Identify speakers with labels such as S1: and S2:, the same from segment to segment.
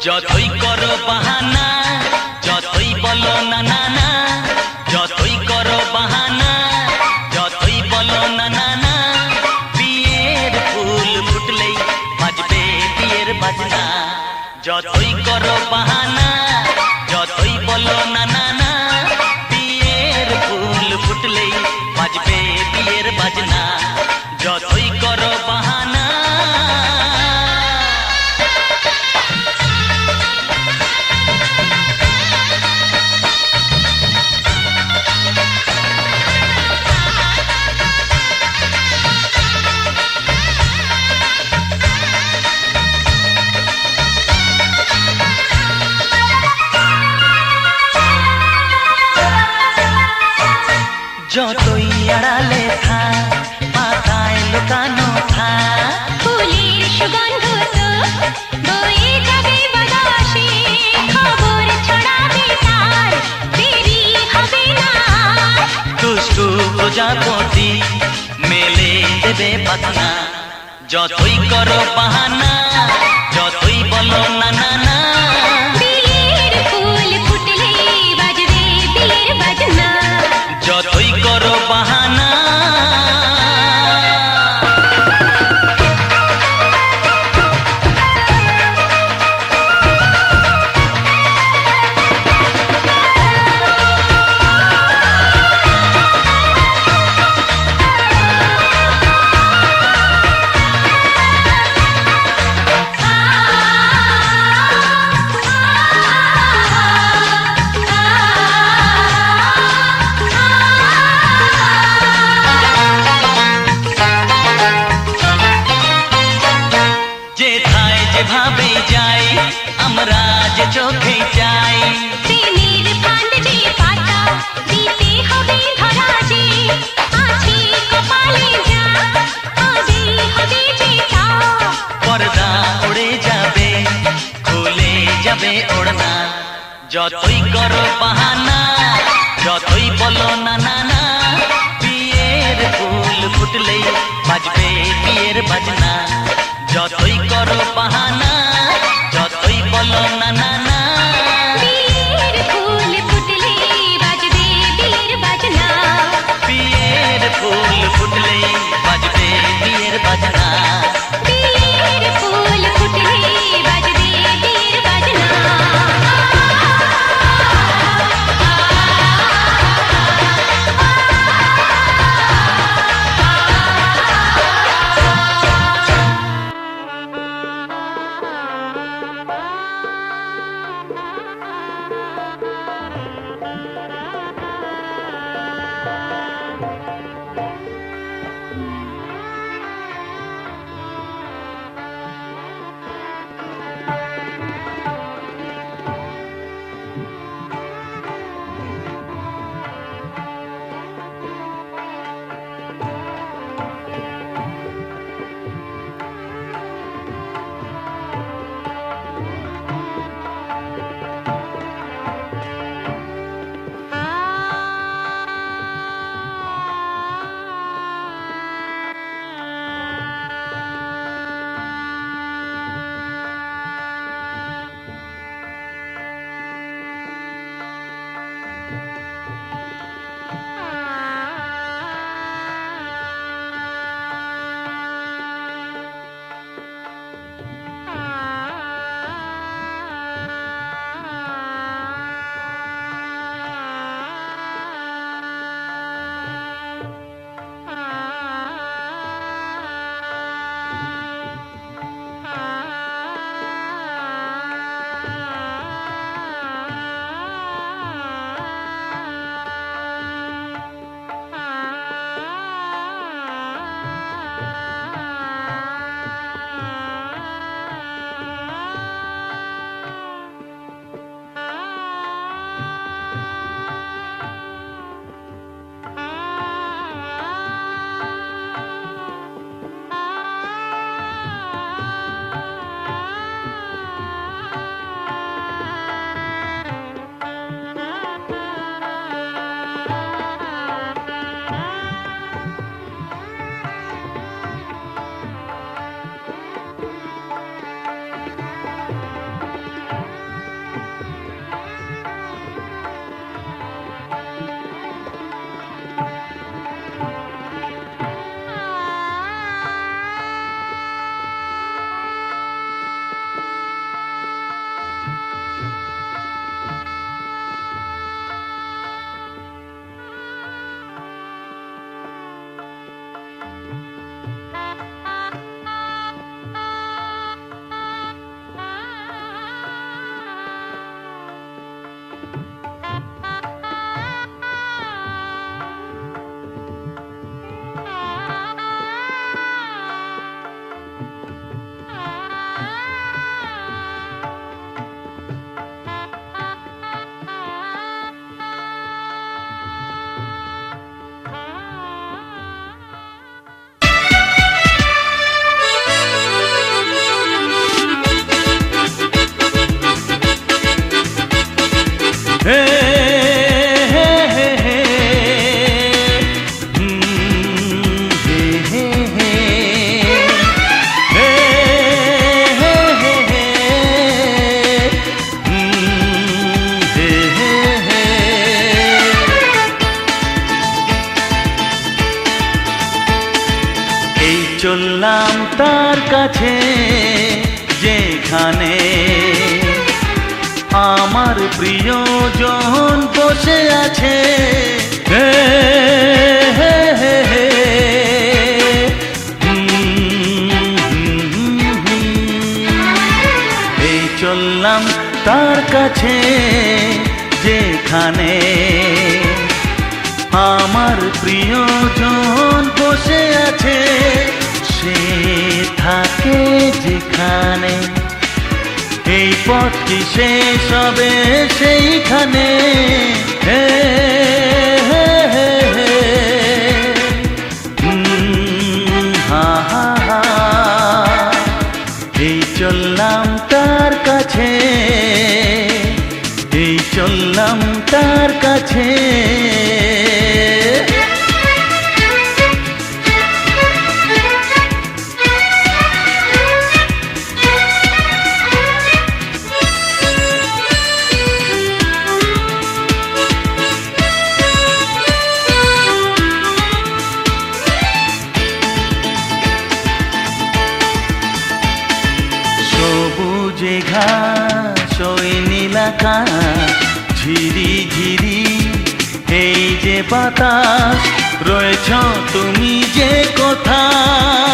S1: যতই করো বাহানা, যতই বলো না না না, যতই করো বাহানা, যতই বলো না না না, বিয়ের ফুল ফুটলেই বাজবে বিয়ের বাজনা। যতই করো বাহানা, যতই বলো না না না, বিয়ের ফুল ফুটলেই বাজবে বিয়ের বাজনা। যতই করো বাহানা। যতই আড়ালে থাক, পাতায় লুকানো থাক,
S2: ফুলের সুগন্ধ তো বয়ে যাবে বাতাসে, খবর ছড়াবে তার, দেরি হবে না।
S1: দুষ্টু প্রজাপতি মেলে দেবে পাখনা। যতই করো বাহানা, যতই বলো না না না,
S2: বিয়ের ফুল ফুটলে বাজবে বিয়ের বাজনা।
S1: যতই করো বাহানা। যেথায় যেভাবে যাই, আমরা যে চোখে চাই,
S2: প্রেমের ফান্ড যে পাতা দিতে হবে ধরা যে, আছে কপালে যা আগে হবে যেটা।
S1: পর্দা উড়ে যাবে, খুলে যাবে ওড়না। যতই করো বাহানা, যতই বলো না না না, বিয়ের ফুল ফুটলেই বাজবে বিয়ের বাজনা। যতই করো বাহানা, যতই বলো না না না,
S2: বিয়ের ফুল ফুটলে বাজবে বিয়ের বাজনা।
S1: বিয়ের ফুল ফুটলেই বাজবে বিয়ের বাজনা।
S2: বিয়ের ফুল ফুটলে বাজবে বিয়ের বাজনা।
S1: প্রিয়জন বসে আছে হে হে হে হে। এই চললাম তার কাছে যেখানে আমার প্রিয়জন বসে আছে, সে থাকে যেখানে। এই পথটি শেষ হবে সেইখানে হে হে হে হে। হা হা হা। এই চললাম তার কাছে, এই চললাম তার কাছে। সবুজে ঘাস ওই নীল আকাশ, ঝিরি ঝিরি এই যে বাতাস, রয়েছ তুমি যে কোথায়।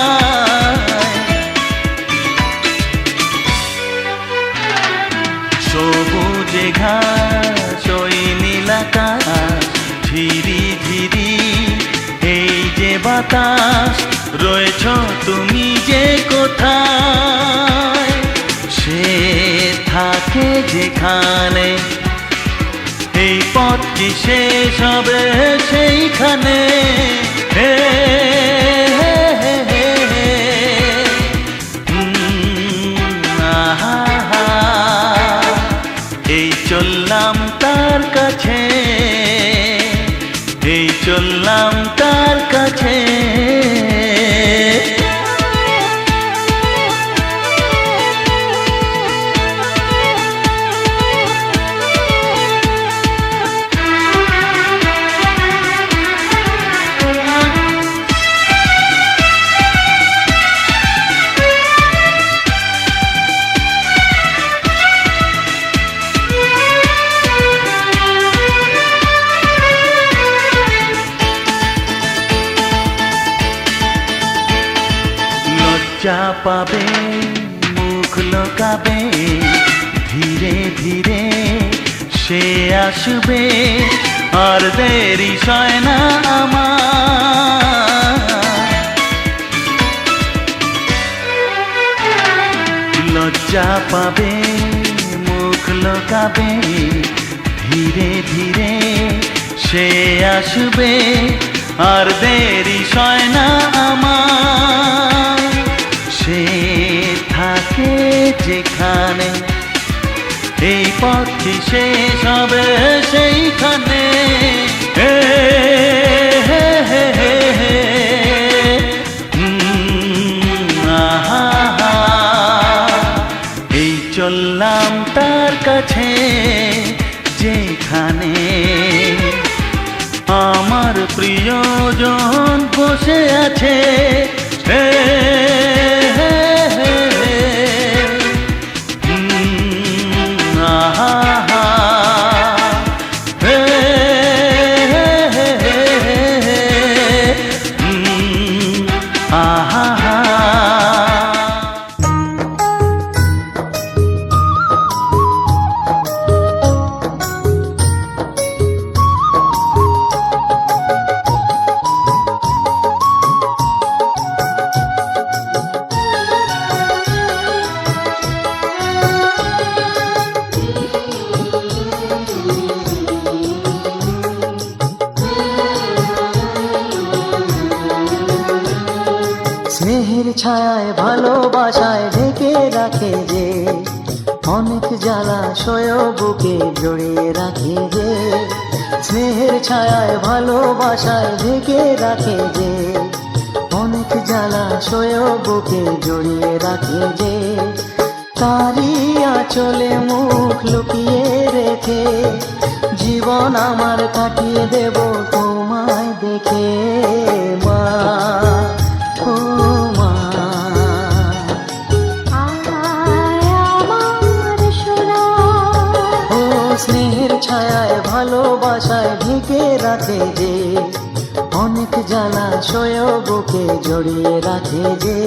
S1: সবুজে ঘাস ওই নীল আকাশ, ঝিরি ঝিরি এই যে বাতাস, রয়েছ তুমি যে কোথায়। সে থাকে যেখানে, এই পথটি শেষ হবে সেইখানে হে হে হে হে হে। আহা হা। এই চললাম তার কাছে, এই চললাম তার কাছে। লজ্জা পাবে, মুখ লোকাবে, ধীরে ধীরে সে আসবে, আর দেরি সয় না আমার। লজ্জা পাবে, মুখ লোকাবে, ধীরে ধীরে সে আসবে, আর দেরি সয় না আমার। সে থাকে যেখানে, এই পথটি শেষ হবে সেইখানে হে হে হে হে হে। আহা হা। এই চললাম তার কাছে যেখানে আমার প্রিয়জন বসে আছে হে হে হে হে। আহা হা। হে হে হে হে হে। আহা হা।
S3: স্নেহের ছায়ায় ভালোবাসায় ঢেকে রাখে যে, অনেক জ্বালাশয় বুকে জড়িয়ে রাখে যে। স্নেহের ছায়ায় ভালোবাসায় ঢেকে রাখে যে, অনেক জ্বালাশয় বুকে জড়িয়ে রাখে যে। তারি আঁচলে মুখ লুকিয়ে রেখে জীবন আমার কাটিয়ে দেব তোমায় দেখে মা। ও মা,
S2: আয় আমার সোনা,
S3: ও ছায়ায় ভালোবাসায় ঢেকে রাখে যে, অনেক জ্বালাশয় বুকে জড়িয়ে রাখে যে,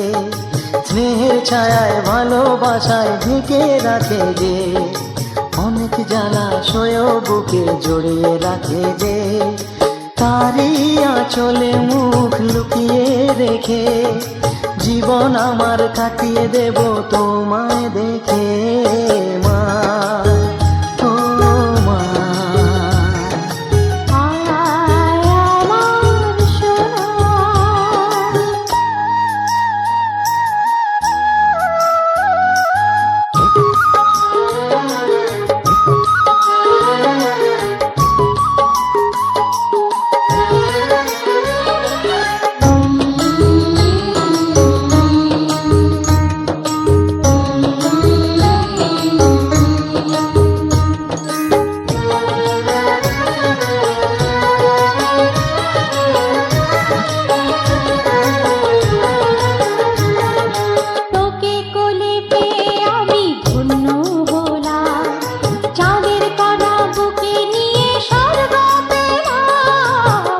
S3: স্নেহের ছায়ায় ভালোবাসায় ঢেকে রাখে যে, অনেক জ্বালাশয় বুকে জড়িয়ে রাখে যে, তারই আঁচলে মুখ লুকিয়ে রেখে জীবন আমার কাটিয়ে দেব তোমায় দেখে মা, ও মা।
S2: আয় আমার সোনা, তোকে কোলে পেয়ে আমি ধন্য হলাম, চাঁদের কণা বুকে নিয়ে স্বর্গ পেলাম।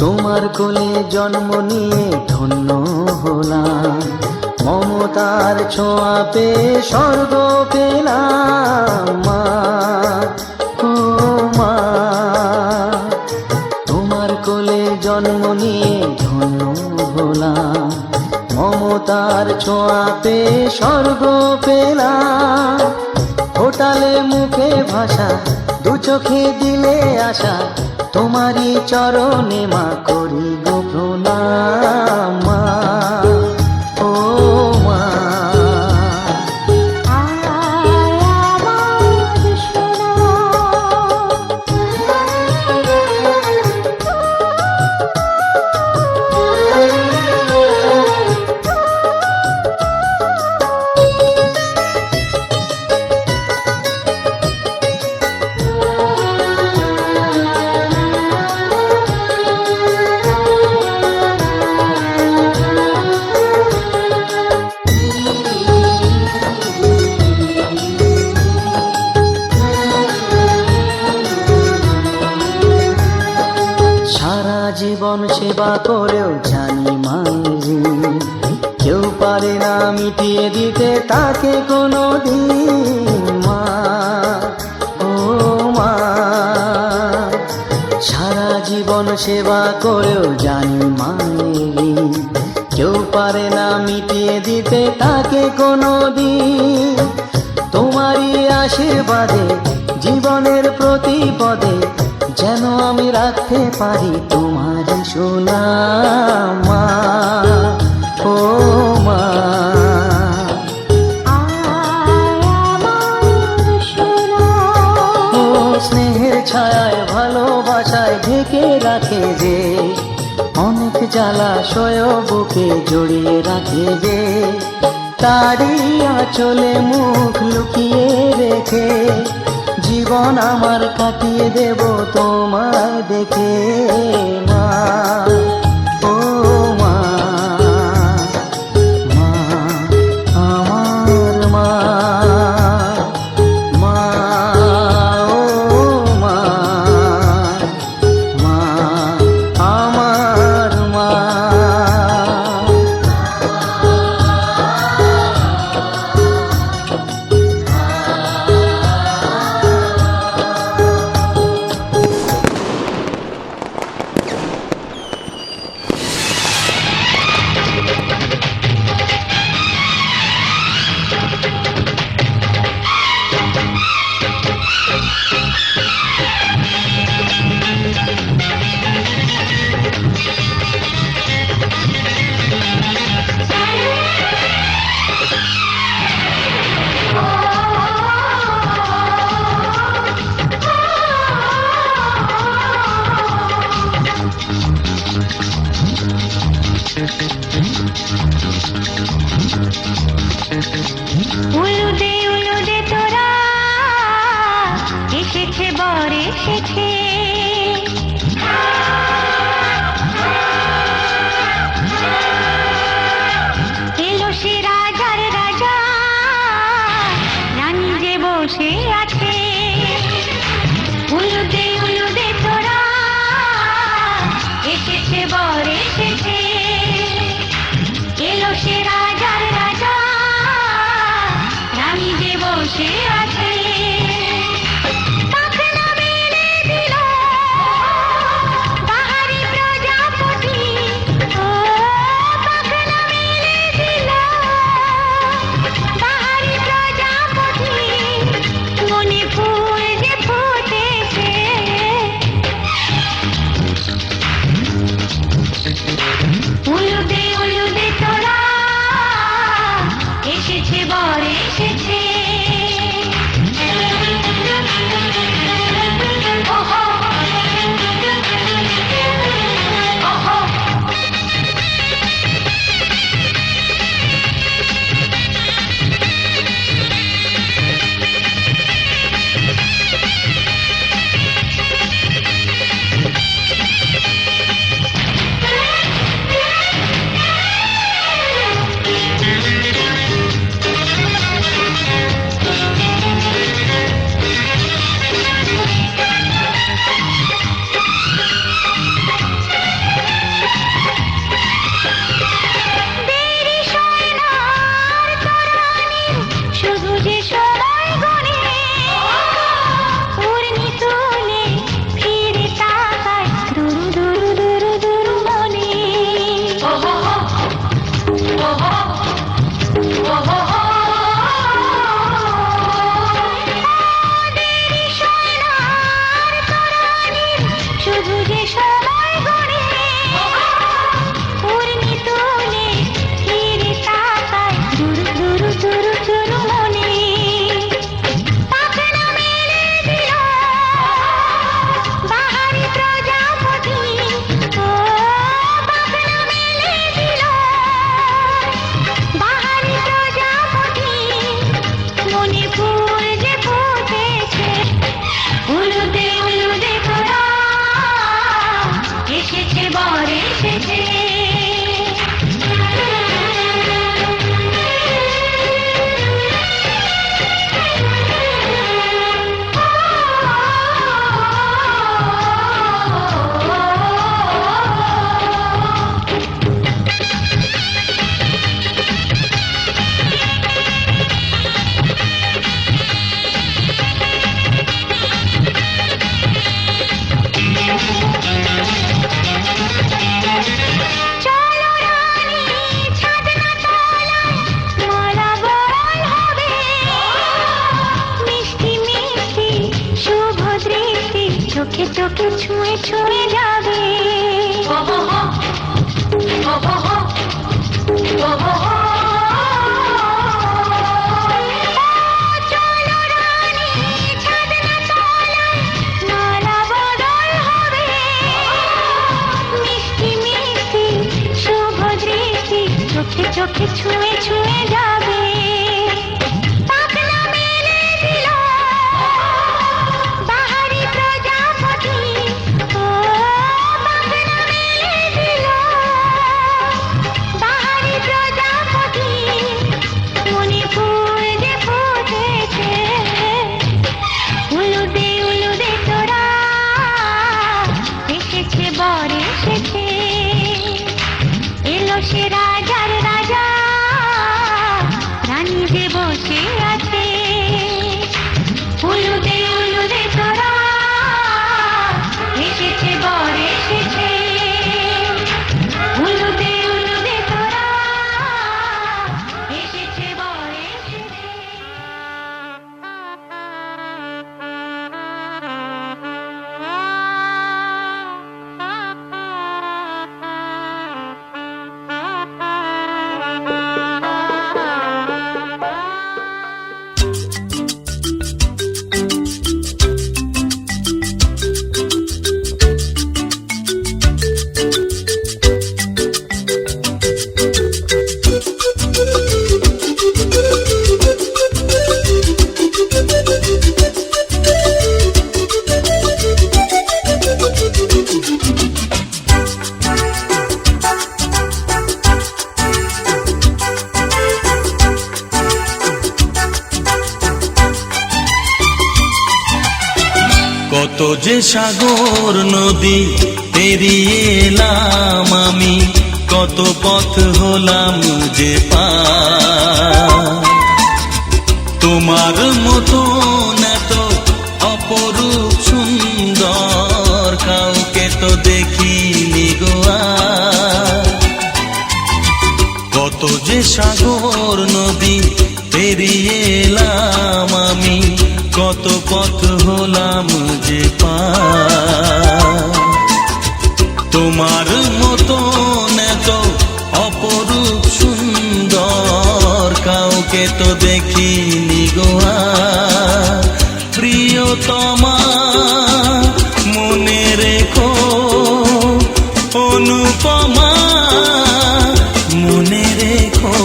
S3: তোমার কোলে জন্ম নিয়ে ধন্য হলাম, মমতার ছোঁয়া পেয়ে স্বর্গ পেলাম মা, ও মা। তোমার কোলে জন্ম নিয়ে ধন্য হলাম, মমতার ছোঁয়া পেয়ে স্বর্গ পেলাম। ফোটালে মুখে ভাষা, দু চোখে দিলে আশা, তোমারই চরণে মা করি গো প্রণাম মা, ও মা।
S2: আয় আমার সোনা,
S3: সারা জীবন সেবা করেও জানি মাঝি, কেউ পারে না মিটিয়ে দিতে তাকে কোনো দিন মা, ও মা। সারা জীবন সেবা করেও জানি মায়েরি, কেউ পারে না মিটিয়ে দিতে তাকে কোনো দিন। তোমারই আশীর্বাদে জীবনের প্রতি পদে যেন আমি রাখতে পারি তোমার সোনা মা, ও মা।
S2: আয় আমার সোনা,
S3: ও স্নেহের ছায়ায় ভালোবাসায় ঢেকে রাখে যে, অনেক জ্বালাশয় বুকে জড়িয়ে রাখে যে, তারই আঁচলে মুখ লুকিয়ে রেখে জীবন আমার কাটিয়ে দেব তোমায় দেখে মা, ও মা। মা আমার মা, মা, ও মা, মা আমার মা।
S2: উলুদে তোরা এসেছে বর এসেছে, এলো সে রাত এসেছে বর এসেছে, এলো সে রাজার রাজা, রানী যে বসে আছে। পাখনা মেলে দিল বাহারি প্রজাপতি, ও পাখনা মেলে দিল বাহারি প্রজাপতি, মনে ফুল যে ফুটেছে। উলুদে তোরা, এসেছে বর এসেছে। ওহো, ওহো। দেরি সয় না আর তরানির, শুধু যে সময় গুনে, উড়নি তুলে ফিরে তাকায় দুরু দুরু দুরু দুরু মনে। ওহো, ওহো, ওহো। দেরি সয় না আর তরানির, শুধু যে সময় গুনে, উড়নি তুলে ফিরে তাকায় দুরু দুরু দুরু দুরু মনে। পাখনা মেলে দিল বাহারি প্রজাপতি, ও পাখনা মেলে দিল বাহারি প্রজাপতি, মনে ফুল যে ফুটেছে। উলুদে তোরা, এসেছে বর এসেছে। চলো রানী ছাদনা তলায়, মালা বরণ হবে, মিষ্টি মিষ্টি শুভ দৃষ্টি চোখে চোখে ছুঁয়ে ছুঁয়ে যাবে। চলো রানী ছাদনা তলায়, মালা বদল হবে, মিষ্টি মিষ্টি শুভ দৃষ্টি চোখে চোখে ছুঁয়ে ছুঁয়ে যাবে। পাখনা মেলে দিল বাহারি প্রজাপতি, ও পাখনা মেলে দিল বাহারি প্রজাপতি, মনে ফুল যে ফুটেছে। উলুদে তোরা, এসেছে বর এসেছে, এলো সে রাজার রাজা, রানী যে বসে আছে। উলুদে তোরা, এসেছে বর এসেছে। উলুদে তোরা, এসেছে বর এসেছে।
S1: কত যে সাগর নদী পেরিয়ে এলাম আমি, কত পথ হলাম যে পার। তোমার মতন এত অপরূপ সুন্দর কাউকে তো দেখিনি গো আর। কত যে সাগর নদী পেরিয়ে এলাম আমি, কত পথ হলাম যে পার। তোমার মতন এত অপরূপ সুন্দর কাউকে তো দেখিনি গো আর। প্রিয়তমা মনে রেখো, অনুপমা মনে রেখো।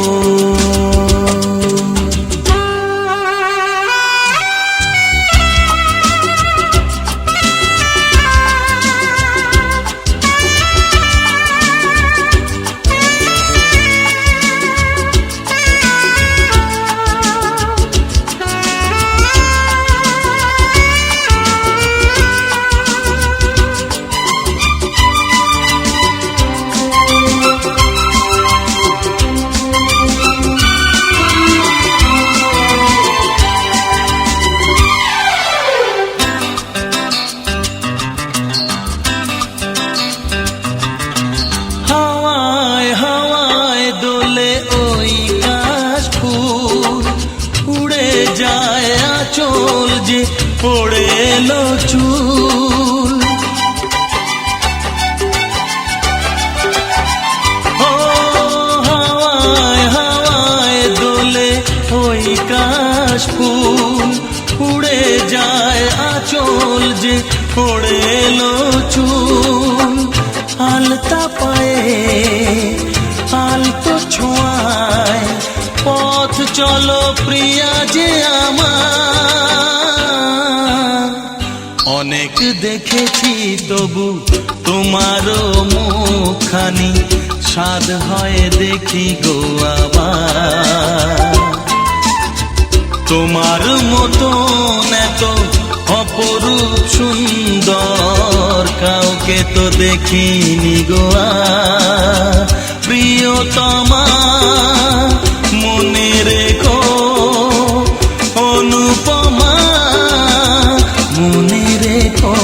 S1: চল যে পড়ে এলো চুল, ও হাওয়ায় হাওয়ায় দোলে ওই কাশ ফুল। উড়ে যায় আঁচল যে পড়ে এলো চুল। আলতা পায়ে আলতো ছোঁয়ায় পথ চলো প্রিয়া যে আমার। অনেক দেখেছি তবু তোমারও মুখখানি, স্বাদ হয় দেখি গো আবার। তোমার মতন এত অপরূপ সুন্দর কাউকে তো দেখিনি গো আর। প্রিয়তমা মনে রেখো, অনুপমা মনে রেখো।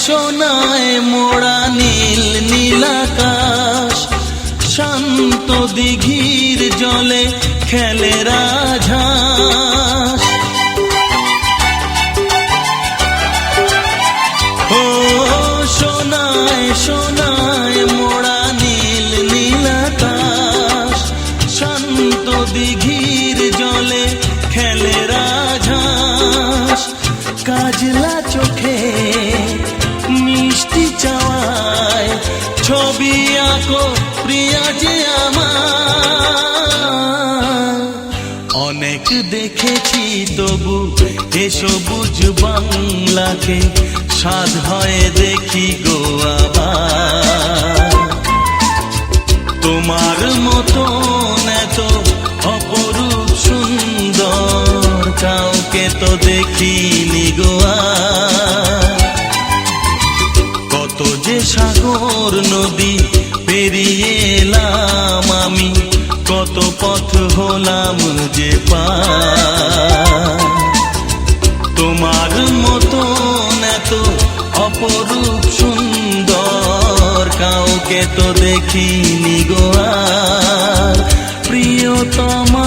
S1: সোনায় মোড়া নীল নীলাকাশ, শান্ত দিঘির জলে খেলে রাজহাঁস। ও সোনায় সোনায় মোড়া নীল নীলাকাশ, শান্ত দিঘির জলে খেলে রাজহাঁস। কাজলা চোখে মিষ্টি চাওয়ায় ছবি আঁকো প্রিয়া যে আমার। অনেক দেখেছি তবু এ সবুজ বাংলাকে, স্বাদ হয় দেখি গো আবার। তোমার মতন এত অপরূপ সুন্দর কাউকে তো দেখিনি গো আর। কত যে সাগর নদী পেরিয়ে এলাম আমি, কত পথ হলাম যে পার। তোমার মতন এত অপরূপ সুন্দর কাউকে তো দেখিনি গো আর। প্রিয়তমা